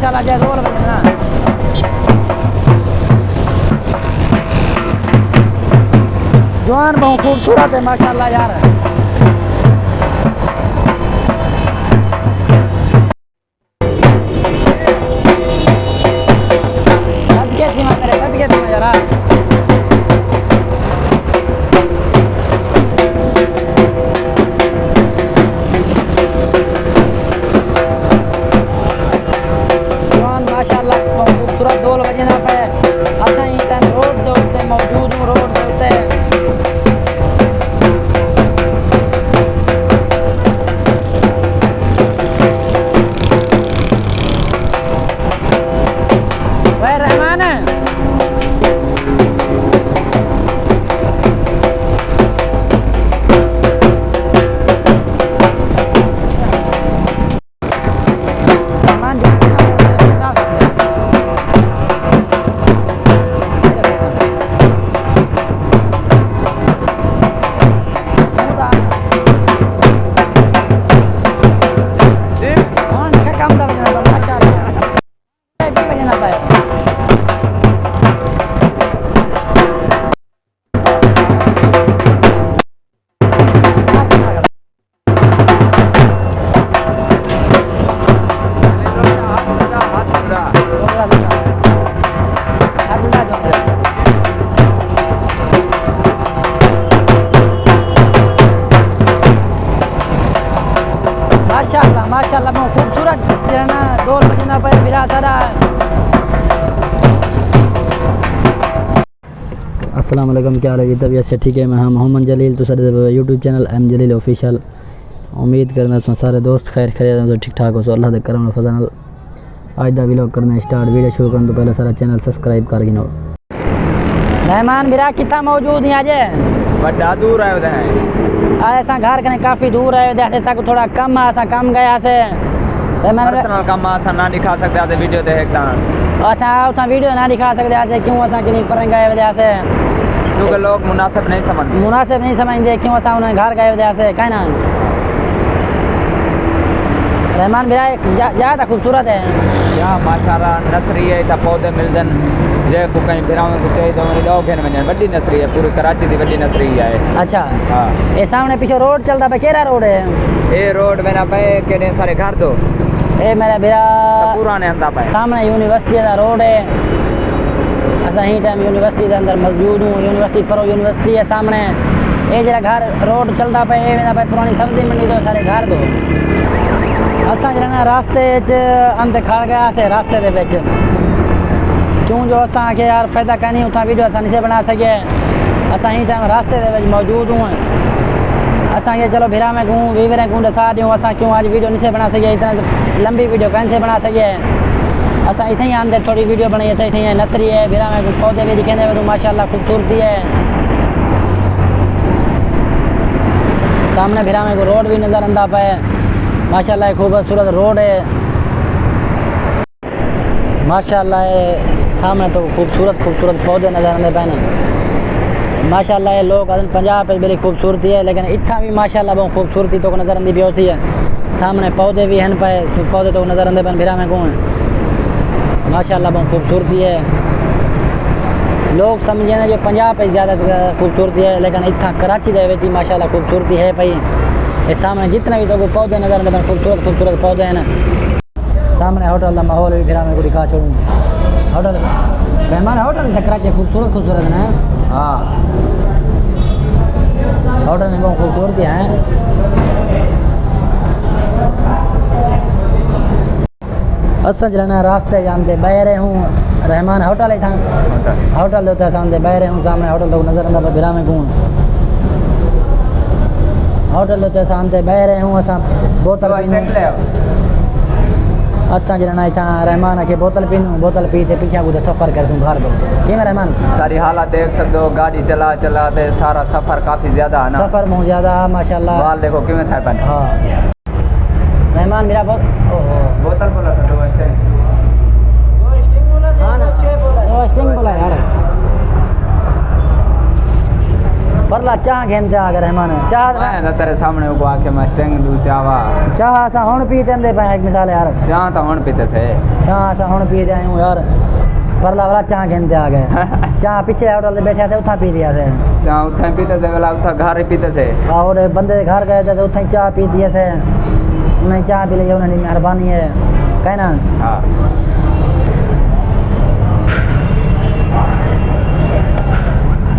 माशाल्लाह जय रोल बजना जवान बहुत खूबसूरत है माशाल्लाह यार। माशाल्लाह बहुत खूबसूरत ना डोल बजना पे बिरा सारा। अस्सलाम वालेकुम, क्या हाल है जी? तबीयत से ठीक है? मैं मोहम्मद जलील तो सारे यूट्यूब चैनल एम जलील ऑफिशियल। उम्मीद करना उसमें सारे दोस्त खैर खैर तो ठीक ठाक हो। सो अल्लाह दे करम और फजल आज दा व्लॉग करना स्टार्ट। वीडियो शुरू करने तो पहले सारा चैनल सब्सक्राइब कर गिनो। मेहमान बिरा कितना मौजूद है? आज बड़ा दूर आए हैं ऐसा घर कने काफ़ी दूर है ऐसा को थोड़ा कम ऐसा कम गया से पर्सनल कम ऐसा ना दिखा सकते ऐसे वीडियो देखता। अच्छा उतना वीडियो ना दिखा सकते ऐसे क्यों ऐसा कि नहीं पर गए वजह से क्योंकि लोग मुनासिब नहीं समझते क्यों ऐसा उन्हें घर गए वजह से कहे ना। रहमान भैया ज़्यादा खूबसूरत है यहाँ माशाल्लाह। नर्सरी है इतना पौधे मिलते जे को कहीं फिराव को चाहिए तो मेरी डॉग है बड़ी नर्सरी है पूरी कराची की बड़ी नर्सरी है। अच्छा हाँ ये सामने पीछे रोड चलता पे केरा रोड है ये रोड मेरा पे केने सारे घर दो ये मेरा भैया पुराने अंदा पे सामने यूनिवर्सिटी का रोड है। असा ही टाइम यूनिवर्सिटी के अंदर मौजूद हूँ। यूनिवर्सिटी पर यूनिवर्सिटी है सामने ये जरा घर रोड चलता पे ये मेरा पे पुरानी सब्जी मंडी दो सारे घर दो। असा जरा रास्ते अंदर खड़ गया से रास्ते दे विच क्यों जो असा के यार फायदा कहनी उतना वीडियो आसानी से बना सके। असा ही टाइम रास्ते दे विच मौजूद हूँ। असा के चलो भिरा में घूम वीवरे घूम दसा दूँ असा क्यों आज वीडियो नहीं से बना सके इतना लंबी वीडियो कहीं से बना सके। असा इतने ही आमदे थोड़ी वीडियो बनाई है इतनी नर्सरी है भिरा में पौधे भी दिखे तो माशाल्लाह खूबसूरती है। सामने भिरा में को रोड भी नज़र आंदा पे माशाल्लाह खूबसूरत रोड है माशाल्लाह। सामने तो खूबसूरत पौधे नज़र आते पे माशाल्लाह। ये लोग अदन पंजाब पे बड़ी खूबसूरती है लेकिन इतना भी माशाल्लाह बहुत खूबसूरती तो नज़र आती भी है। सामने पौधे भी हैं पे पौधे तो नज़र आते पे भिरा में कौन माशाल्लाह बहुत खूबसूरती है। लोग समझे ना जो पंजाब पे ज़्यादा खूबसूरती है लेकिन इतना कराची दे विच माशाल्लाह खूबसूरती है भाई। ये सामने जितने भी तो पौधे नज़र आते हैं खूबसूरत पौधे हैं ना। सामने होटल का माहौल भी फिर को दिखा छोड़ूँ। होटल मेहमान होटल कराची खूबसूरत है। हाँ होटल में बहुत खूबसूरती है। असा जरा रास्ते जानते बह रहे हूँ रहमान होटल था होटल देते सामने बह रहे हूँ। सामने होटल तो नज़र आंदा भिरा में घूम होटल देते सामने बह रहे हूँ। असा बोतल असा जरा इतना रहमान के बोतल पीते पीछे कुछ सफ़र कर घर दो कि रहमान सारी हालत देख सकते हो। गाड़ी चलाते सारा सफ़र काफ़ी ज़्यादा है ना। सफ़र बहुत ज़्यादा माशाल्लाह। बाल देखो किमें था पन। हाँ रहमान मेरा बहुत बोतल बोला था दो स्टिंग बोला यार परला चाह घेनते आ गए रहमान चाह मैं तो तेरे सामने को आके मैं स्टेंग दू चावा चाह असा हुण पीते पे एक मिसाल यार चाह तो हुण पीते थे चाह असा हुण पीते आयूं यार परला वाला चाह घेनते आ गए चाह पीछे होटल ते बैठे थे उथा पी दिया से चाह उठे पीते थे वाला उठा घर ही पीते थे और बंदे के घर गए थे तो उथा चाह पी दिए से उन्हें चाह पी ली उन्हें मेहरबानी है कहना हाँ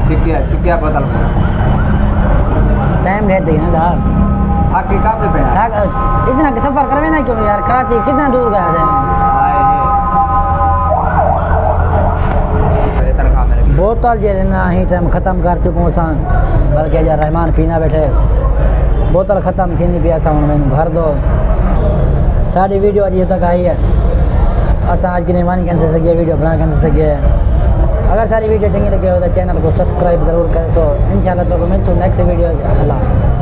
छिकिया बोतल टाइम ढेर दी ना यार आके काफी पे इतना सफर करवे ना क्यों यार कराची कितना दूर गया थे बोतल जे ना ही टाइम ख़त्म कर चुको असां बल्कि जा रहमान पीना बैठे बोतल ख़त्म थी पी असां हुन भर दो साड़ी वीडियो अॼु तक आई है असां अॼु की मेहमान कैसे सके वीडियो बना कैसे सके अगर सारी वीडियो चंगी लगे हो तो चैनल को सब्सक्राइब ज़रूर करें तो इंशाल्लाह तो मिलूं नेक्स्ट वीडियो अल्लाह हाफ़िज़।